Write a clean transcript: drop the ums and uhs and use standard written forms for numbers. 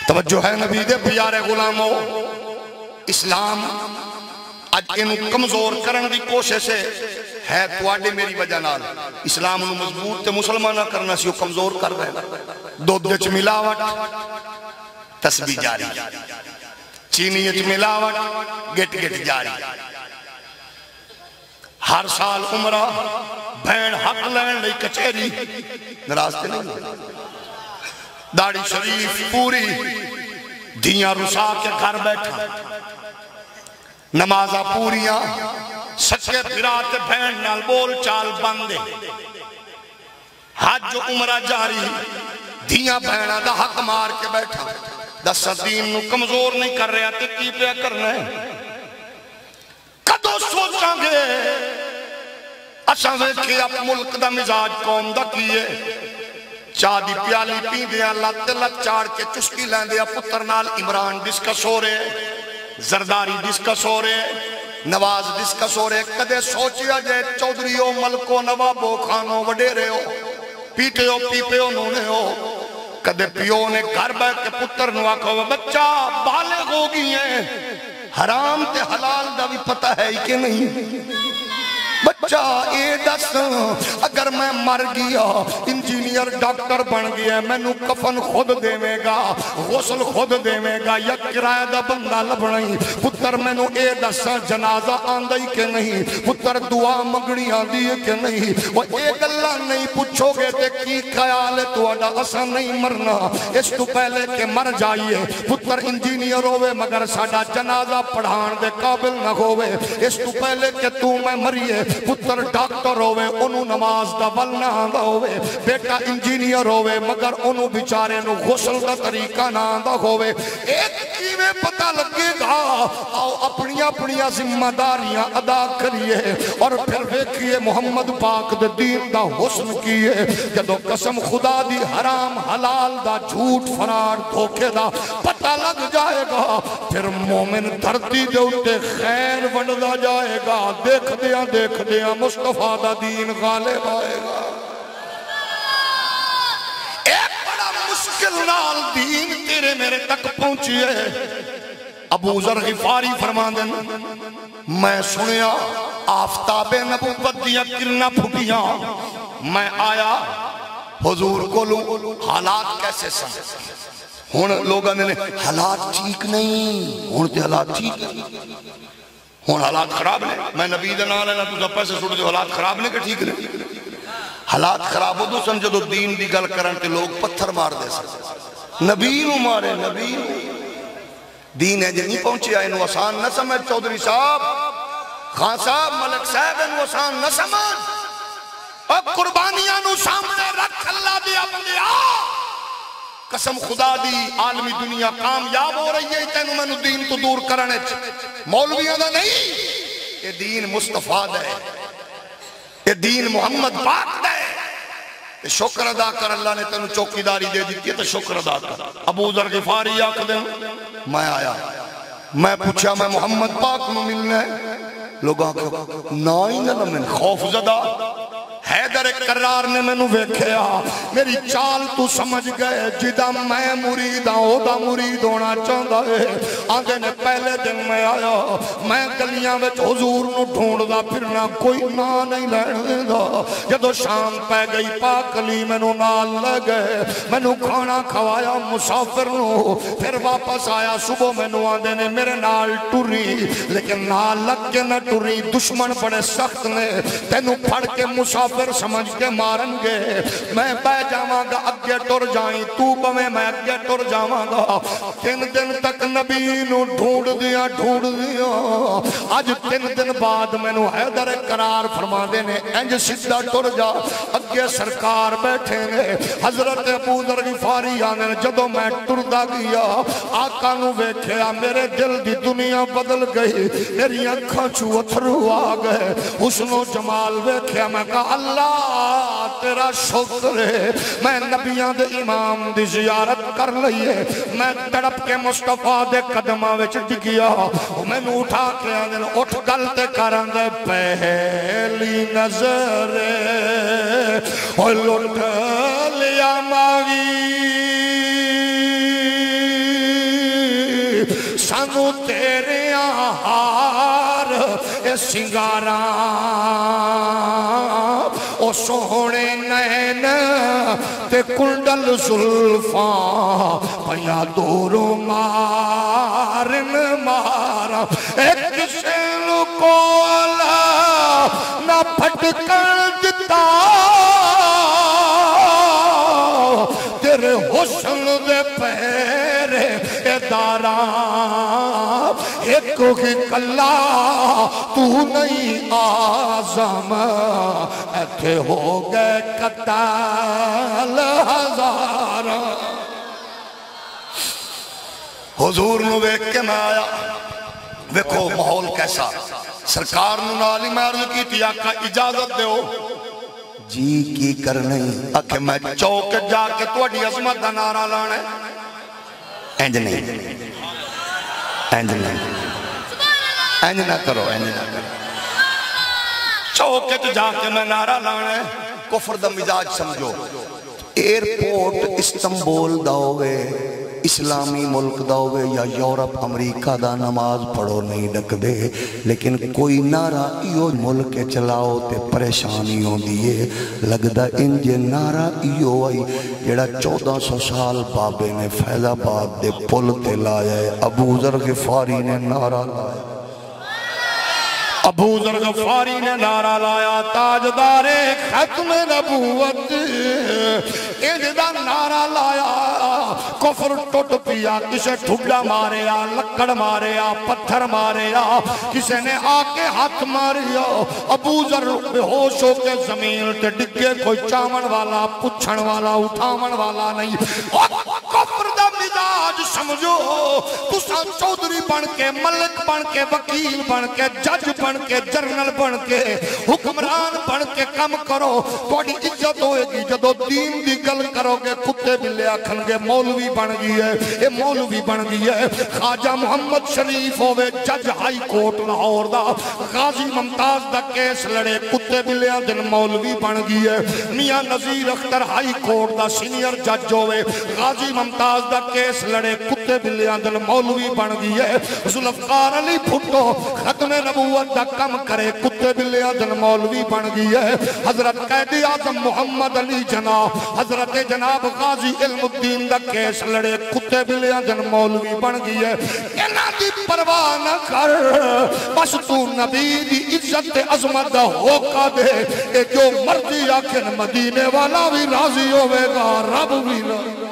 توجہ ہے نبی دے پیارے غلاموں، اسلام اج انہوں کمزور کرن دی کوشش ہے تواڈے میری وجہ نال۔ اسلام انہوں مضبوط تے مسلمانہ کرنا سی، وہ کمزور کر رہے ہیں۔ دودھ وچ ملاوٹ تسبیح جاری، چینی وچ ملاوٹ گٹ گٹ جاری، ہر سال عمرہ بھین حق لین لئی کچھیری، ناراض تے نہیں، داڑھی شریف پوری، دھیاں رسا کے گھر بیٹھا، نمازہ پوریاں، سچے پھرات بھین نال بول چال بندے، حج عمرہ جاری، دھیاں بھینہ دا حق مار کے بیٹھا، دس دین نو کمزور نہیں کر رہے آتے کی پہ کرنا ہے۔ کدو سوچاں گے اساں ویکھے اب ملک دا مزاج قوم دا کیے، چاہ دی پیالی پی دیا لت لت چاڑ کے چسکی لین دیا، پتر نال عمران ڈسکس ہو رہے، زرداری ڈسکس ہو رہے، نواز ڈسکس ہو رہے۔ کدے سوچیا جے چودھریوں ملکوں نوابوں خانوں وڈیرے ہو، پیٹے ہو پیپے ہو نونے ہو، کدے پیو نے گھر بیٹھ کے پتر نو آکھو بچہ بالغ ہو گئی ہیں، حرام تے حلال دا بھی پتہ ہے ہی کہ نہیں؟ بچہ اے دس اگر میں مر گیا، انجینئر ڈاکٹر بن گیا، میں نو کفن خود دے میں گا، غسل خود دے میں گا، یا کرایہ دا بندہ لبنائی، پتر میں نو اے دس جنازہ آندائی کہ نہیں، پتر دعا مگڑی آندی ہے کہ نہیں؟ وہ ایک اللہ نہیں پوچھو گے تے کی خیال ہے تو اڈا اسا نہیں مرنا، اس تو پہلے کہ مر جائیے، پتر انجینئر ہوئے مگر ساڑا جنازہ پڑھان دے قابل نہ ہوئے، اس تو پہلے کہ تو میں مریے، پتر ڈاکٹر ہوئے انہوں نماز دا ولنا آندہ ہوئے، بیٹا انجینئر ہوئے مگر انہوں بیچارے نو غسل دا طریقہ نہ آندہ ہوئے۔ ایک کیویں پتہ لگے گا، آؤ اپنی اپنی ذمہ داریاں ادا کریے اور پھر دیکھیے محمد پاک دے دین دا حسن کیے، جدو قسم خدا دی حرام حلال دا جھوٹ فرار دھوکے دا پتہ لگ جائے گا، پھر مومن دھرتی دے اٹھے خیر بڑھدا جائے گا، دیکھ دیا مصطفیٰ دا دین غالب آئے گا۔ ایک بڑا مشکل نال دین تیرے میرے تک پہنچیے۔ ابو ذر غفاری فرمان دیں میں سنیا آفتاب نبوت دیا کرنا پھٹیاں، میں آیا حضور کو لوں حالات کیسے سن، ہون لوگاں نے حالات ٹھیک نہیں، ہون تے حالات ٹھیک نہیں، ہون حالات خراب نہیں، میں نبی دنا لینا تو سب پیسے سوڑ دے حالات خراب نہیں کہ ٹھیک نہیں، حالات خراب ہو دو سمجھو دو دین دی گل کرن تے لوگ پتھر مار دے سکتے، نبی نو مارے، نبی دین ہے جنہیں پہنچے آئے نو آسان نہ سمجھ، چودھری صاحب خان صاحب ملک صاحب نو آسان نہ سمجھ، اور قربانیاں نو سامنے رکھ اللہ دیا بندے قسم خدا دی عالمی دنیا کامیاب ہو رہی ہے، تینو میں نو دین تو دور کرنے مولویوں دا نہیں، یہ دین مصطفیٰ دے، یہ دین محمد پاک دے، یہ شکر ادا کر اللہ نے تینو چوکی داری دے دیتی ہے تو شکر ادا کر۔ ابو ذر غفاری آکھ دیں میں آیا، میں پوچھا میں محمد پاک نو ملنا ہے، لوگاں کہ نائی نہ من خوف زدہ، حیدر کرار نے میں نو ویکھیا، میری چال تو سمجھ گئے، جدہ میں مرید ہوں دا مرید ہونا چاہتا ہے، آگے نے پہلے دن میں آیا، میں گلیاں وچ حضور نو ڈھونڈ دا پھرنا کوئی نا نہیں لینے دا، جدو شام پہ گئی پاک علی میں نو نال لے گئے، میں نو کھانا کھوایا مسافر نو، پھر واپس آیا صبح میں نو آدھے نے میرے نال ٹوری، لیکن نال لگ کے نہ ٹوری، دشمن بڑے سخت نے، تینو پھڑ کے مسافر پھر سمجھ کے مارن گے، میں بے جاواں گا اگے ٹر جائیں، تو بمیں میں اگے ٹر جاواں گا، 3 دن تک نبی نو ڈھونڈ دیا، آج 3 دن بعد میں نو حیدر قرار فرما دینے، انج سدھا ٹر جا، اگے سرکار بیٹھے نے، حضرت ابو ذر غفاری آنے جدو میں ٹردہ گیا، آقا نو ویکھیا، میرے دل دی دنیا بدل گئی، میری آنکھاں چو اتھرو آ گئے، حسن و جمال ویکھیا، میں کہا اللہ تیرا شکر ہے، میں نبیان دے امام دی زیارت کر لئیے، میں تڑپ کے مصطفیٰ دے قدمہ وچ ڈگیا، میں نو اٹھا کے آدھے اٹھ گلتے کرن دے پہلی نظر اور لٹ لیا ماغی سانو تیرے ہار اے سنگاراں او سونے نین تے کنڈل زلفاں پیا دوروں مارن مارا ایک کسے نو کولا نہ پھٹکن دتا تیرے حسن دے پیرے اداراں ایک ہی کلا تو نہیں آزم ایتھے ہو گئے قتال ہزار حضور نو ویکھ کے میں آیا ویکھو ماحول کیسا سرکار نو نالی میں عرض کی تھی آقا اجازت دیو جی کی کرنے آکھے میں چوک جا کے توڑی عظمت دا نعرہ لانا ہے اینج نہیں اینج نہ کرو چوک جا کے میں نعرہ لانا ہے کفر دا مزاج سمجھو ایئرپورٹ استنبول دا ہوئے اسلامی ملک دا ہوئے یا یورپ امریکہ دا نماز پڑھو نہیں ڈک دے لیکن کوئی نعرہ ایو ملک چلاؤ تے پریشانی ہوں دیئے لگدا انجے نعرہ ایو آئی جیڑا 1400 سال بابے نے فیض آباد دے پل تے لایا ہے ابو ذر غفاری نے نعرہ لایا ابو ذر غفاری نے نعرہ لایا تاجدار ختم نبوت اجدہ نعرہ لایا کفر ٹوٹ پیا کسے ٹھڈا ماریا لکڑ ماریا پتھر ماریا کسے نے آکے ہاتھ ماریا ابو ذر بے ہوش ہو کے زمین تے ڈگے کوئی چامن والا پچھن والا اٹھامن والا نہیں کفر دا مزاج سمجھو تسا چودری بن کے ملک بن کے وکیل بن کے جج بن کے جرنل بن کے حکمران بن کے کم کرو توڑی عزت ہوئے گی جدو دین دی گل کرو گے کتے بلے آکھن گے مولوی بن گئی ہے اے مولوی بن گئی ہے خواجہ محمد شریف ہوئے جج high court Lahore the Ghazi Mumtaz the case لڑے کتے بلے دن مولوی بن گئی ہے میاں نظیر اختر ہائی کورٹ دا سینئر جج ہوئے غازی ممتاز دا کیس لڑے کتے بلے دن مولوی بن گئی ہے ذوالفقار علی بھٹو ختم نبوت دا کم کرے کتے بلے دن مولوی بن گئی ہے حضرت قائد اعظم محمد علی جناب حضرت جناب غازی علم الدین دا کیس لڑے کتے بلیاں دن مولوی بن گئی ہے انہاں دی پرواہ نہ کر بس تو نبی دی عزت عظمت دا ہوکا دے اے جو مرضی آکھن مدینے والا بھی راضی ہوئے گا رب بھی راضی